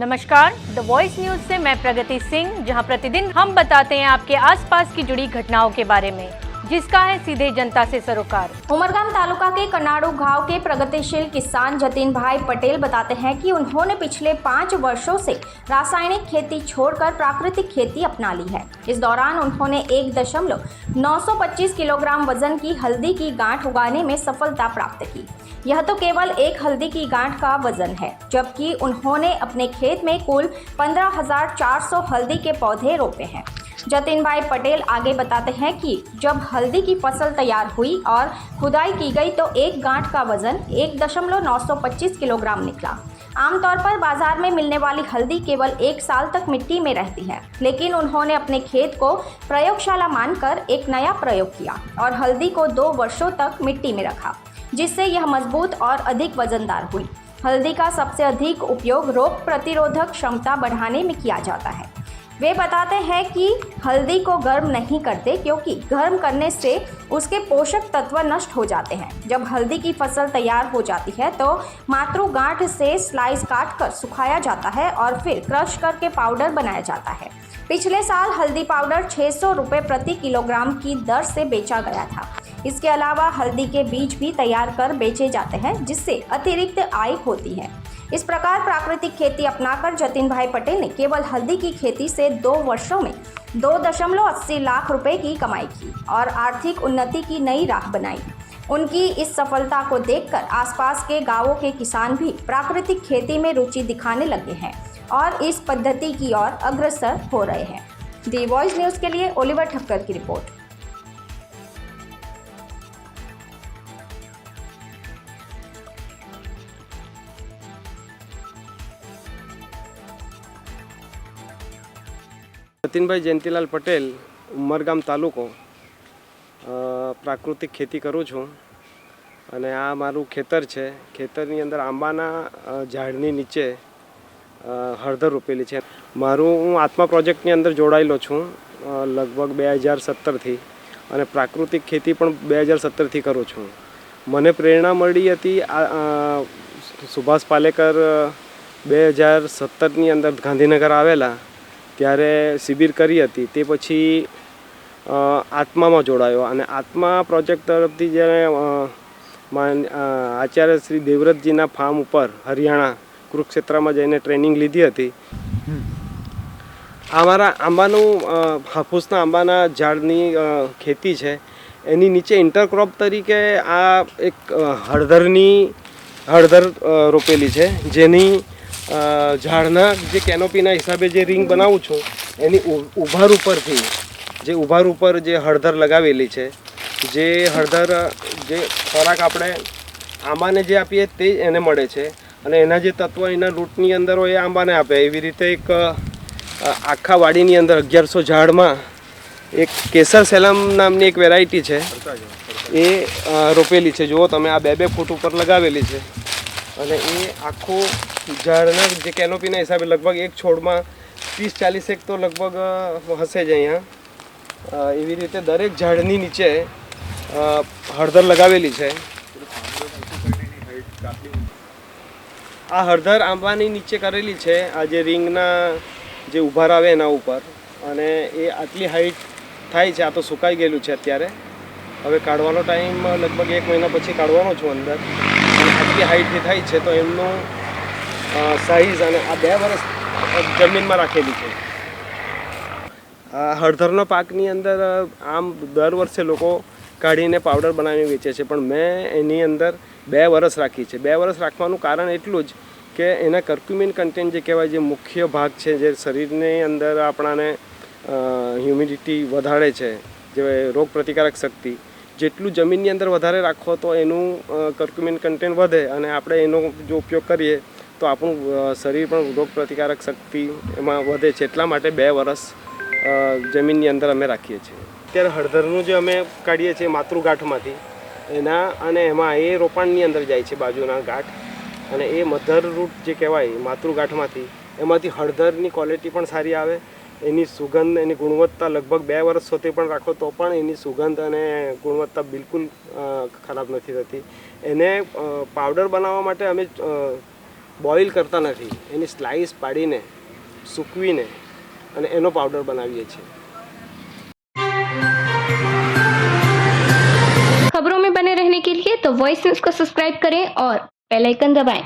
नमस्कार, the voice news से मैं प्रगति सिंह, जहां प्रतिदिन हम बताते हैं आपके आसपास की जुड़ी घटनाओं के बारे में, जिसका है सीधे जनता से सरोकार। उमरगाम तालुका के कनाड़ू गांव के प्रगतिशील किसान जतिन भाई पटेल बताते हैं कि उन्होंने पिछले 5 वर्षों से रासायनिक खेती छोड़कर प्राकृतिक खेती अपना ली है। इस दौरान उन्होंने 1.925 किलोग्राम वजन की हल्दी की गांठ उगाने में सफलता प्राप्त की। यह तो केवल एक हल्दी की गांठ का वजन है, जबकि उन्होंने अपने खेत में कुल 15,400 हल्दी के पौधे रोपे हैं। जतिन भाई पटेल आगे बताते हैं कि जब हल्दी की फसल तैयार हुई और खुदाई की गई तो एक गांठ का वजन 1.925 किलोग्राम निकला। आमतौर पर बाजार में मिलने वाली हल्दी केवल 1 साल तक मिट्टी में रहती है, लेकिन उन्होंने अपने खेत को प्रयोगशाला मानकर एक नया प्रयोग किया और हल्दी को 2 वर्षों तक मिट्टी में रखा, जिससे यह मजबूत और अधिक वजनदार हुई। हल्दी का सबसे अधिक उपयोग रोग प्रतिरोधक क्षमता बढ़ाने में किया जाता है। वे बताते हैं कि हल्दी को गर्म नहीं करते, क्योंकि गर्म करने से उसके पोषक तत्व नष्ट हो जाते हैं। जब हल्दी की फसल तैयार हो जाती है तो मात्र गांठ से स्लाइस काटकर सुखाया जाता है और फिर क्रश करके पाउडर बनाया जाता है। पिछले साल हल्दी पाउडर 600 रुपये प्रति किलोग्राम की दर से बेचा गया था। इसके अलावा हल्दी के बीज भी तैयार कर बेचे जाते हैं, जिससे अतिरिक्त आय होती है। इस प्रकार प्राकृतिक खेती अपनाकर जतिन भाई पटेल ने केवल हल्दी की खेती से 2 वर्षों में 2.80 लाख रुपए की कमाई की और आर्थिक उन्नति की नई राह बनाई। उनकी इस सफलता को देखकर आसपास के गांवों के किसान भी प्राकृतिक खेती में रुचि दिखाने लगे हैं और इस पद्धति की ओर अग्रसर हो रहे हैं। दी वॉइस न्यूज़ के लिए ओलिवर ठक्कर की रिपोर्ट। जतिन भाई जयंतीलाल पटेल, उमरगाम तालुको। प्राकृतिक खेती करूँ छूँ અને આ મારું ખેતર છે। ખેતરની અંદર આંબાના ઝાડની નીચે હળદર રોપેલી છે। હું આત્મા પ્રોજેક્ટની અંદર જોડાયેલો છું લગભગ 2017થી અને પ્રાકૃતિક ખેતી પણ 2017થી કરું છું। મને પ્રેરણા મળી હતી સુભાષ પાલેકર 2017ની અંદર ગાંધીનગર આવેલા ત્યારે શિબિર કરી હતી। તે પછી આત્મામાં જોડાયો અને આત્મા પ્રોજેક્ટ તરફથી જ્યારે આચાર્ય શ્રી દેવવ્રતજીના ફાર્મ ઉપર હરિયાણા કુરુક્ષેત્રમાં જઈને ટ્રેનિંગ લીધી હતી। અમારા આંબાનું હાફૂસના આંબાના ઝાડની ખેતી છે। એની નીચે ઇન્ટરક્રોપ તરીકે આ એક હળદર રોપેલી છે, જેની ઝાડના જે કેનોપીના હિસાબે જે રીંગ બનાવું છું એની ઉભાર ઉપરથી ઉભાર ઉપર જે હળદર લગાવેલી છે, જે હળદર જે ખોરાક આપણે આંબાને જે આપીએ તે એને મળે છે અને એના જે તત્વો એના રૂટની અંદર હોય એ આંબાને આપે। એવી રીતે એક આખા વાડીની અંદર 1100 ઝાડમાં એક કેસર સેલમ નામની એક વેરાયટી છે એ રોપેલી છે। જુઓ તમે આ 2-2 ફૂટ ઉપર લગાવેલી છે અને એ આખું ઝાડના જે કેનોપીના હિસાબે લગભગ એક છોડમાં 30-40 એક તો લગભગ હશે જ અહીંયા। એવી રીતે દરેક ઝાડની નીચે હળદર લગાવેલી છે। આ હળદર આંબાની નીચે કરેલી છે, આ જે રીંગના જે ઉભાર આવે એના ઉપર, અને એ આટલી હાઈટ થાય છે। આ તો સુકાઈ ગયેલું છે અત્યારે, હવે કાઢવાનો ટાઈમ લગભગ 1 મહિના પછી કાઢવાનો છું અંદર। અને આટલી હાઈટથી થાય છે તો એમનું સાઈઝ અને આ 2 વર્ષ જમીનમાં રાખેલી છે। આ હળદરનો પાકની અંદર આમ દર વર્ષે લોકો કાઢીને પાવડર બનાવીને વેચે છે, પણ મેં એની અંદર 2 વર્ષ રાખી છે। 2 વર્ષ રાખવાનું કારણ એટલું જ કે એના કર્ક્યુમિન કન્ટેન્ટ જે કહેવાય, જે મુખ્ય ભાગ છે, જે શરીરની અંદર આપણાને હ્યુમિડિટી વધારે છે, જે રોગ પ્રતિકારક શક્તિ, જેટલું જમીનની અંદર વધારે રાખો તો એનું કર્ક્યુમિન કન્ટેન્ટ વધે અને આપણે એનો જો ઉપયોગ કરીએ તો આપણું શરીર પણ રોગ પ્રતિકારક શક્તિ એમાં વધે છે। એટલા માટે 2 વર્ષ જમીનની અંદર અમે રાખીએ છીએ। અત્યારે હળદરનું જે અમે કાઢીએ છીએ માતૃગાંઠમાંથી એના, અને એમાં એ રોપાણની અંદર જાય છે બાજુના ગાંઠ, અને એ મધર રૂટ જે કહેવાય માતૃગાંઠમાંથી, એમાંથી હળદરની ક્વોલિટી પણ સારી આવે। એની સુગંધ, એની ગુણવત્તા લગભગ 2 વર્ષ સુધી પણ રાખો તો પણ એની સુગંધ અને ગુણવત્તા બિલકુલ ખરાબ નથી થતી। એને પાવડર બનાવવા માટે અમે બોઇલ કરતા નથી, એની સ્લાઇસ પાડીને સૂકવીને અને એનો પાવડર બનાવીએ છીએ। खबरों में बने रहने के लिए तो वॉइस न्यूज को सब्सक्राइब करें और बेल आइकन दबाएं।